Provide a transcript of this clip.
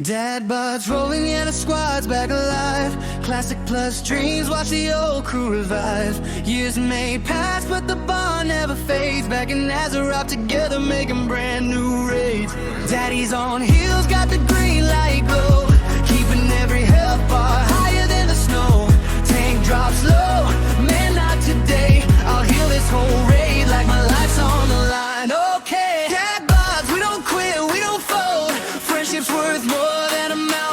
Dad buds rolling, yeah, the squad's back alive. Classic plus dreams, watch the old crew revive. Years may pass, but the bond never fades. Back in Nazareth together, making brand new raids. Daddy's on heels, got the green light glow, keeping every health bar higher than the snow. Tank drops low, man, not today. I'll heal this whole raid like my life's on the line. Okay, Dad buds, we don't quit, we don't fold. Friendship's worth more than a mountain.